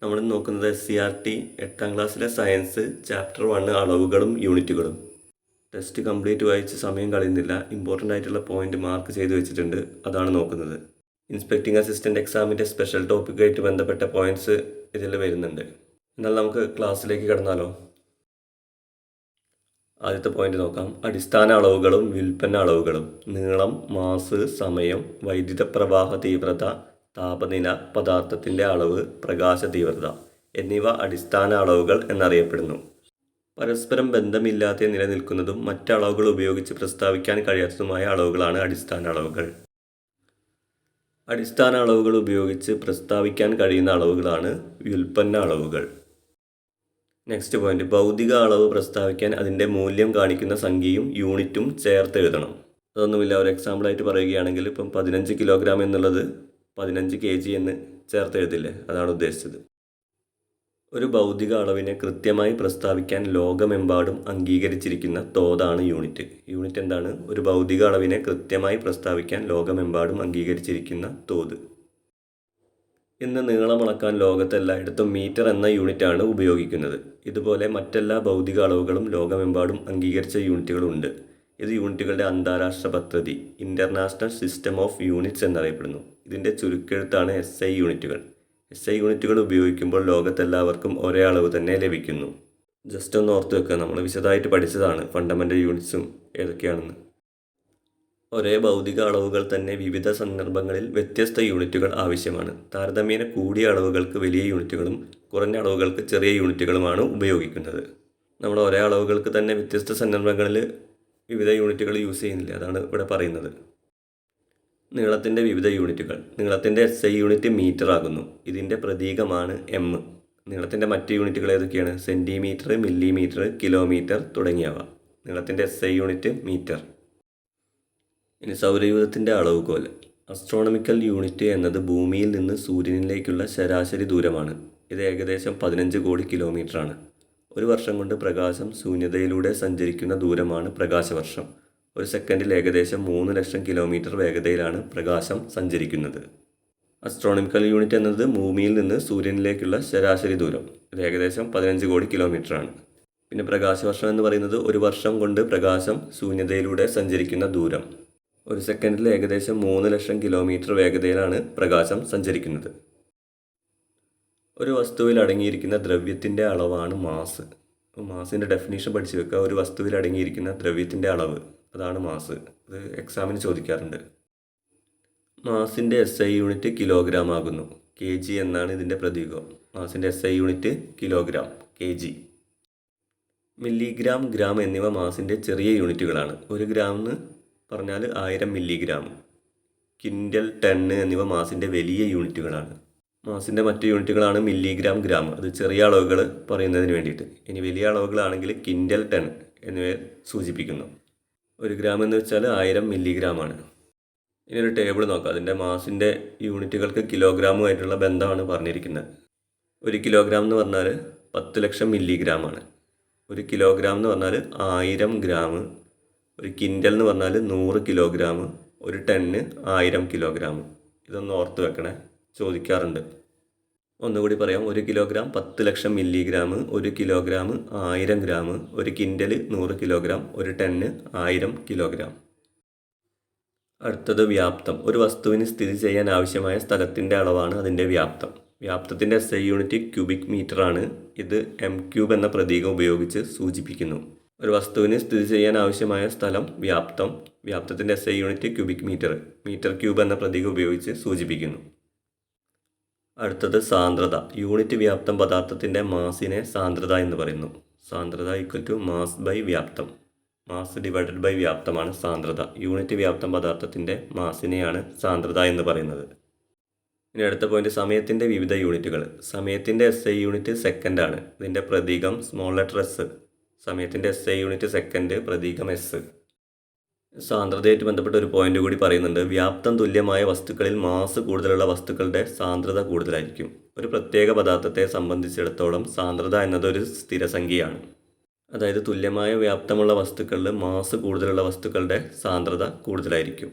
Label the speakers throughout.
Speaker 1: നമ്മൾ നോക്കുന്നത് SCERT 8ാം ക്ലാസ്സിലെ സയൻസ് ചാപ്റ്റർ 1 അളവുകളും യൂണിറ്റുകളും. ടെസ്റ്റ് കംപ്ലീറ്റ് വായിച്ച് സമയം കളയുന്നില്ല. ഇമ്പോർട്ടൻ്റ് ആയിട്ടുള്ള പോയിന്റ് മാർക്ക് ചെയ്ത് വെച്ചിട്ടുണ്ട്, അതാണ് നോക്കുന്നത്. ഇൻസ്പെക്ടിംഗ് അസിസ്റ്റൻ്റ് എക്സാമിൻ്റെ സ്പെഷ്യൽ ടോപ്പിക്കായിട്ട് ബന്ധപ്പെട്ട പോയിന്റ്സ് ഇതിൽ വരുന്നുണ്ട്. എന്നാൽ നമുക്ക് ക്ലാസ്സിലേക്ക് കടന്നാലോ. ആദ്യത്തെ പോയിന്റ് നോക്കാം. അടിസ്ഥാന അളവുകളും വ്യുൽപ്പന്ന അളവുകളും. നീളം, മാസ്, സമയം, വൈദ്യുത പ്രവാഹ തീവ്രത, താപനില, പദാർത്ഥത്തിൻ്റെ അളവ്, പ്രകാശ തീവ്രത എന്നിവ അടിസ്ഥാന അളവുകൾ എന്നറിയപ്പെടുന്നു. പരസ്പരം ബന്ധമില്ലാതെ നിലനിൽക്കുന്നതും മറ്റളവുകൾ ഉപയോഗിച്ച് പ്രസ്താവിക്കാൻ കഴിയാത്തതുമായ അളവുകളാണ് അടിസ്ഥാന അളവുകൾ. അടിസ്ഥാന അളവുകൾ ഉപയോഗിച്ച് പ്രസ്താവിക്കാൻ കഴിയുന്ന അളവുകളാണ് വ്യുൽപ്പന്ന അളവുകൾ. Next point. ഭൗതിക അളവ് പ്രസ്താവിക്കാൻ അതിൻ്റെ മൂല്യം കാണിക്കുന്ന സംഖ്യയും യൂണിറ്റും ചേർത്ത് എഴുതണം. അതൊന്നുമില്ല, ഒരു എക്സാമ്പിളായിട്ട് പറയുകയാണെങ്കിൽ ഇപ്പം 15 കിലോഗ്രാം എന്നുള്ളത് 15 kg എന്ന് ചേർത്ത് എഴുതില്ലേ, അതാണ് ഉദ്ദേശിച്ചത്. ഒരു ഭൗതിക അളവിനെ കൃത്യമായി പ്രസ്താവിക്കാൻ ലോകമെമ്പാടും അംഗീകരിച്ചിരിക്കുന്ന തോതാണ് യൂണിറ്റ്. യൂണിറ്റ് എന്താണ്? ഒരു ഭൗതിക അളവിനെ കൃത്യമായി പ്രസ്താവിക്കാൻ ലോകമെമ്പാടും അംഗീകരിച്ചിരിക്കുന്ന തോത്. ഇന്ന് നീളം അളക്കാൻ ലോകത്തെല്ലായിടത്തും മീറ്റർ എന്ന യൂണിറ്റാണ് ഉപയോഗിക്കുന്നത്. ഇതുപോലെ മറ്റെല്ലാ ഭൗതിക അളവുകളും ലോകമെമ്പാടും അംഗീകരിച്ച യൂണിറ്റുകളുണ്ട്. ഇത് യൂണിറ്റുകളുടെ അന്താരാഷ്ട്ര പദ്ധതി, ഇൻ്റർനാഷണൽ സിസ്റ്റം ഓഫ് യൂണിറ്റ്സ് എന്നറിയപ്പെടുന്നു. ഇതിൻ്റെ ചുരുക്കെഴുത്താണ് SI യൂണിറ്റുകൾ. SI യൂണിറ്റുകൾ ഉപയോഗിക്കുമ്പോൾ ലോകത്തെല്ലാവർക്കും ഒരേ അളവ് തന്നെ ലഭിക്കുന്നു. ജസ്റ്റ് ഒന്ന് ഓർത്ത് വെക്കുക, നമ്മൾ വിശദമായിട്ട് പഠിച്ചതാണ് ഫണ്ടമെൻ്റൽ യൂണിറ്റ്സും ഏതൊക്കെയാണെന്ന്. ഒരേ ഭൗതിക അളവുകൾ തന്നെ വിവിധ സന്ദർഭങ്ങളിൽ വ്യത്യസ്ത യൂണിറ്റുകൾ ആവശ്യമാണ്. താരതമ്യേന കൂടിയ അളവുകൾക്ക് വലിയ യൂണിറ്റുകളും കുറഞ്ഞ അളവുകൾക്ക് ചെറിയ യൂണിറ്റുകളുമാണ് ഉപയോഗിക്കുന്നത്. നമ്മൾ ഒരേ അളവുകൾക്ക് തന്നെ വ്യത്യസ്ത സന്ദർഭങ്ങളിൽ വിവിധ യൂണിറ്റുകൾ യൂസ് ചെയ്യുന്നില്ല, അതാണ് ഇവിടെ പറയുന്നത്. നീളത്തിൻ്റെ വിവിധ യൂണിറ്റുകൾ. നീളത്തിൻ്റെ SI യൂണിറ്റ് മീറ്റർ ആകുന്നു. ഇതിൻ്റെ പ്രതീകമാണ് M. നീളത്തിൻ്റെ മറ്റ് യൂണിറ്റുകൾ ഏതൊക്കെയാണ്? സെൻറ്റിമീറ്റർ, മില്ലിമീറ്റർ, കിലോമീറ്റർ തുടങ്ങിയവ. നീളത്തിൻ്റെ SI യൂണിറ്റ് മീറ്റർ. ഇനി സൗരയൂഥത്തിൻ്റെ അളവുകോൽ. അസ്ട്രോണമിക്കൽ യൂണിറ്റ് എന്നത് ഭൂമിയിൽ നിന്ന് സൂര്യനിലേക്കുള്ള ശരാശരി ദൂരമാണ്. ഇത് ഏകദേശം 15 കോടി കിലോമീറ്ററാണ്. ഒരു വർഷം കൊണ്ട് പ്രകാശം ശൂന്യതയിലൂടെ സഞ്ചരിക്കുന്ന ദൂരമാണ് പ്രകാശവർഷം. ഒരു സെക്കൻഡിൽ ഏകദേശം 3 ലക്ഷം കിലോമീറ്റർ വേഗതയിലാണ് പ്രകാശം സഞ്ചരിക്കുന്നത്. അസ്ട്രോണമിക്കൽ യൂണിറ്റ് എന്നത് ഭൂമിയിൽ നിന്ന് സൂര്യനിലേക്കുള്ള ശരാശരി ദൂരം. ഇത് ഏകദേശം 15 കോടി കിലോമീറ്ററാണ്. പിന്നെ പ്രകാശവർഷം എന്ന് പറയുന്നത് ഒരു വർഷം കൊണ്ട് പ്രകാശം ശൂന്യതയിലൂടെ സഞ്ചരിക്കുന്ന ദൂരം. ഒരു സെക്കൻഡിൽ ഏകദേശം 3 ലക്ഷം കിലോമീറ്റർ വേഗതയിലാണ് പ്രകാശം സഞ്ചരിക്കുന്നത്. ഒരു വസ്തുവിൽ അടങ്ങിയിരിക്കുന്ന ദ്രവ്യത്തിൻ്റെ അളവാണ് മാസ്. മാസിൻ്റെ ഡെഫിനേഷൻ പഠിച്ചു വെക്കുക. ഒരു വസ്തുവിൽ അടങ്ങിയിരിക്കുന്ന ദ്രവ്യത്തിൻ്റെ അളവ്, അതാണ് മാസ്. ഇത് എക്സാമിന് ചോദിക്കാറുണ്ട്. മാസിൻ്റെ SI യൂണിറ്റ് കിലോഗ്രാം ആകുന്നു. kg എന്നാണ് ഇതിൻ്റെ പ്രതീകം. മാസിൻ്റെ SI unit kilogram, kg. Milligram, gram എന്നിവ മാസിൻ്റെ ചെറിയ യൂണിറ്റുകളാണ്. 1 ഗ്രാം എന്ന് പറഞ്ഞാൽ 1000 മില്ലിഗ്രാം. ക്വിൻ്റൽ, ടണ്ണ് എന്നിവ മാസിൻ്റെ വലിയ യൂണിറ്റുകളാണ്. മാസിൻ്റെ മറ്റ് യൂണിറ്റുകളാണ് മില്ലിഗ്രാം, ഗ്രാം. അത് ചെറിയ അളവുകൾ പറയുന്നതിന് വേണ്ടിയിട്ട്. ഇനി വലിയ അളവുകളാണെങ്കിൽ ക്വിൻ്റൽ, ടൺ എന്നിവയെ സൂചിപ്പിക്കുന്നു. 1 ഗ്രാം എന്ന് വെച്ചാൽ 1000 മില്ലിഗ്രാമാണ്. ഇനി ഒരു ടേബിൾ നോക്കാം. അതിൻ്റെ മാസിൻ്റെ യൂണിറ്റുകൾക്ക് കിലോഗ്രാമുമായിട്ടുള്ള ബന്ധമാണ് പറഞ്ഞിരിക്കുന്നത്. 1 കിലോഗ്രാം എന്ന് പറഞ്ഞാൽ 10 ലക്ഷം മില്ലിഗ്രാമാണ്. 1 കിലോഗ്രാം എന്ന് പറഞ്ഞാൽ 1000 ഗ്രാം. 1 ക്വിൻ്റൽ എന്ന് പറഞ്ഞാൽ 100 കിലോഗ്രാം. 1 ton 1000 kilogram. ഇതൊന്ന് ഓർത്ത് വെക്കണേ, ചോദിക്കാറുണ്ട്. ഒന്നുകൂടി പറയാം. 1 കിലോഗ്രാം 10 ലക്ഷം milligram. 1 kilogram 1000 gram. 1 quintal 100 kilogram. 1 ton 1000 kilogram. അടുത്തത് വ്യാപ്തം. ഒരു വസ്തുവിന് സ്ഥിതി ചെയ്യാൻ ആവശ്യമായ സ്ഥലത്തിൻ്റെ അളവാണ് അതിൻ്റെ വ്യാപ്തം. വ്യാപ്തത്തിൻ്റെ SI യൂണിറ്റ് ക്യൂബിക് മീറ്റർ ആണ്. ഇത് m³ എന്ന പ്രതീകം ഉപയോഗിച്ച് സൂചിപ്പിക്കുന്നു. ഒരു വസ്തുവിന് സ്ഥിതി ചെയ്യാൻ ആവശ്യമായ സ്ഥലം വ്യാപ്തം. വ്യാപ്തത്തിൻ്റെ SI unit cubic metre, metre cube എന്ന പ്രതീകം ഉപയോഗിച്ച് സൂചിപ്പിക്കുന്നു. അടുത്തത് സാന്ദ്രത. യൂണിറ്റ് വ്യാപ്തം പദാർത്ഥത്തിൻ്റെ മാസിനെ സാന്ദ്രത എന്ന് പറയുന്നു. സാന്ദ്രത = മാസ് ബൈ വ്യാപ്തം. മാസ് ഡിവൈഡഡ് ബൈ വ്യാപ്തമാണ് സാന്ദ്രത. യൂണിറ്റ് വ്യാപ്തം പദാർത്ഥത്തിൻ്റെ മാസിനെയാണ് സാന്ദ്രത എന്ന് പറയുന്നത്. ഇനി അടുത്ത പോയിന്റ്, സമയത്തിൻ്റെ വിവിധ യൂണിറ്റുകൾ. സമയത്തിൻ്റെ SI യൂണിറ്റ് സെക്കൻഡാണ്. ഇതിൻ്റെ പ്രതീകം സ്മോൾ ലെറ്റർ S. സമയത്തിൻ്റെ SI യൂണിറ്റ് സെക്കൻഡ്, പ്രതീകം S. സാന്ദ്രതയായിട്ട് ബന്ധപ്പെട്ട ഒരു പോയിന്റ് കൂടി പറയുന്നുണ്ട്. വ്യാപ്തം തുല്യമായ വസ്തുക്കളിൽ മാസ് കൂടുതലുള്ള വസ്തുക്കളുടെ സാന്ദ്രത കൂടുതലായിരിക്കും. ഒരു പ്രത്യേക പദാർത്ഥത്തെ സംബന്ധിച്ചിടത്തോളം സാന്ദ്രത എന്നതൊരു സ്ഥിരസംഖ്യയാണ്. അതായത് തുല്യമായ വ്യാപ്തമുള്ള വസ്തുക്കളിൽ മാസ് കൂടുതലുള്ള വസ്തുക്കളുടെ സാന്ദ്രത കൂടുതലായിരിക്കും.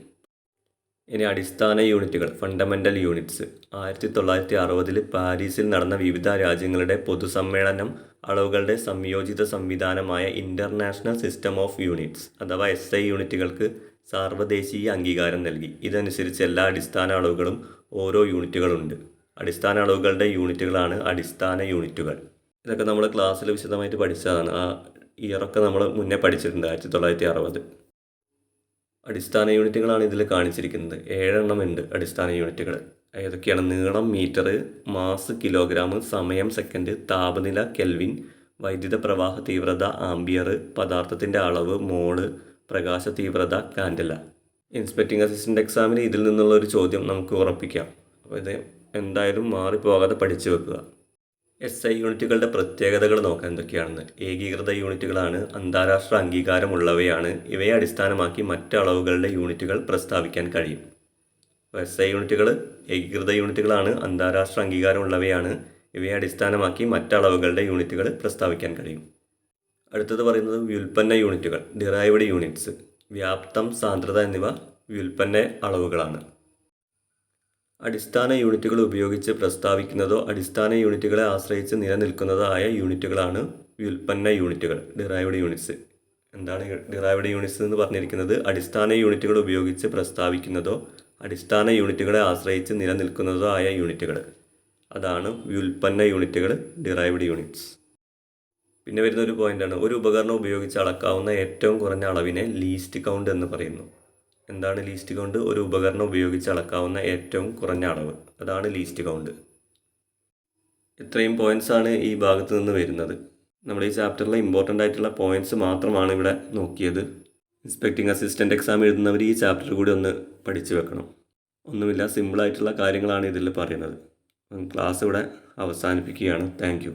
Speaker 1: ഇനി അടിസ്ഥാന യൂണിറ്റുകൾ, ഫണ്ടമെൻ്റൽ യൂണിറ്റ്സ്. 1960 പാരീസിൽ നടന്ന വിവിധ രാജ്യങ്ങളുടെ പൊതുസമ്മേളനം അളവുകളുടെ സംയോജിത സംവിധാനമായ ഇൻ്റർനാഷണൽ സിസ്റ്റം ഓഫ് യൂണിറ്റ്സ് അഥവാ SI യൂണിറ്റുകൾക്ക് സാർവദേശീയ അംഗീകാരം നൽകി. ഇതനുസരിച്ച് എല്ലാ അടിസ്ഥാന അളവുകളും ഓരോ യൂണിറ്റുകളുണ്ട്. അടിസ്ഥാന അളവുകളുടെ യൂണിറ്റുകളാണ് അടിസ്ഥാന യൂണിറ്റുകൾ. ഇതൊക്കെ നമ്മൾ ക്ലാസ്സിൽ വിശദമായിട്ട് പഠിച്ചതാണ്. ആ ഇയറൊക്കെ നമ്മൾ മുന്നേ പഠിച്ചിട്ടുണ്ട്, 1960. അടിസ്ഥാന യൂണിറ്റുകളാണ് ഇതിൽ കാണിച്ചിരിക്കുന്നത്. 7 എണ്ണം ഉണ്ട് അടിസ്ഥാന യൂണിറ്റുകൾ. ഏതൊക്കെയാണ്? നീളം മീറ്റർ, മാസ് കിലോഗ്രാം, സമയം സെക്കൻഡ്, താപനില കെൽവിൻ, വൈദ്യുത പ്രവാഹ തീവ്രത ആംബിയർ, പദാർത്ഥത്തിൻ്റെ അളവ് മോള്, പ്രകാശ തീവ്രത കാൻഡല. ഇൻസ്പെക്ടിംഗ് അസിസ്റ്റൻ്റ് എക്സാമിന് ഇതിൽ നിന്നുള്ള ഒരു ചോദ്യം നമുക്ക് ഉറപ്പിക്കാം. അപ്പോൾ ഇത് എന്തായാലും മാറിപ്പോകാതെ പഠിച്ചു വെക്കുക. SI യൂണിറ്റുകളുടെ പ്രത്യേകതകൾ നോക്കാൻ എന്തൊക്കെയാണെന്ന്. ഏകീകൃത യൂണിറ്റുകളാണ്, അന്താരാഷ്ട്ര അംഗീകാരമുള്ളവയാണ്, ഇവയെ അടിസ്ഥാനമാക്കി മറ്റ് അളവുകളുടെ യൂണിറ്റുകൾ പ്രസ്താവിക്കാൻ കഴിയും. SI യൂണിറ്റുകൾ ഏകീകൃത യൂണിറ്റുകളാണ്, അന്താരാഷ്ട്ര അംഗീകാരമുള്ളവയാണ്, ഇവയെ അടിസ്ഥാനമാക്കി മറ്റ് അളവുകളുടെ യൂണിറ്റുകൾ പ്രസ്താവിക്കാൻ കഴിയും. അടുത്തത് പറയുന്നത് വ്യുൽപ്പന്ന യൂണിറ്റുകൾ, ഡിറൈവ്ഡ് യൂണിറ്റ്സ്. വ്യാപ്തം, സാന്ദ്രത എന്നിവ വ്യുൽപ്പന്ന അളവുകളാണ്. അടിസ്ഥാന യൂണിറ്റുകൾ ഉപയോഗിച്ച് പ്രസ്താവിക്കുന്നതോ അടിസ്ഥാന യൂണിറ്റുകളെ ആശ്രയിച്ച് നിലനിൽക്കുന്നതോ ആയ യൂണിറ്റുകളാണ് വ്യുൽപ്പന്ന യൂണിറ്റുകൾ, ഡിറൈവ്ഡ് യൂണിറ്റ്സ്. എന്താണ് ഡിറൈവ്ഡ് യൂണിറ്റ്സ് എന്ന് പറഞ്ഞിരിക്കുന്നത്? അടിസ്ഥാന യൂണിറ്റുകൾ ഉപയോഗിച്ച് പ്രസ്താവിക്കുന്നതോ അടിസ്ഥാന യൂണിറ്റുകളെ ആശ്രയിച്ച് നിലനിൽക്കുന്നതോ ആയ യൂണിറ്റുകൾ, അതാണ് വ്യുൽപ്പന്ന യൂണിറ്റുകൾ, ഡിറൈവ്ഡ് യൂണിറ്റ്സ്. പിന്നെ വരുന്ന ഒരു പോയിൻ്റാണ്, ഒരു ഉപകരണം ഉപയോഗിച്ച് അളക്കാവുന്ന ഏറ്റവും കുറഞ്ഞ അളവിനെ ലീസ്റ്റ് കൗണ്ട് എന്ന് പറയുന്നു. എന്താണ് ലീസ്റ്റ് കൗണ്ട്? ഒരു ഉപകരണം ഉപയോഗിച്ച് അളക്കാവുന്ന ഏറ്റവും കുറഞ്ഞ അളവ്, അതാണ് ലീസ്റ്റ് കൗണ്ട്. ഇത്രയും പോയിൻറ്റ്സാണ് ഈ ഭാഗത്ത് നിന്ന് വരുന്നത്. നമ്മുടെ ഈ ചാപ്റ്ററിലെ ഇമ്പോർട്ടൻ്റ് ആയിട്ടുള്ള പോയിൻറ്റ്സ് മാത്രമാണ് ഇവിടെ നോക്കിയത്. ഇൻസ്പെക്ടിംഗ് അസിസ്റ്റൻ്റ് എക്സാം എഴുതുന്നവർ ഈ ചാപ്റ്റർ കൂടി ഒന്ന് പഠിച്ചു വെക്കണം. ഒന്നുമില്ല, സിമ്പിളായിട്ടുള്ള കാര്യങ്ങളാണ് ഇതിൽ പറയുന്നത്. ക്ലാസ് ഇവിടെ അവസാനിപ്പിക്കുകയാണ്. Thank you.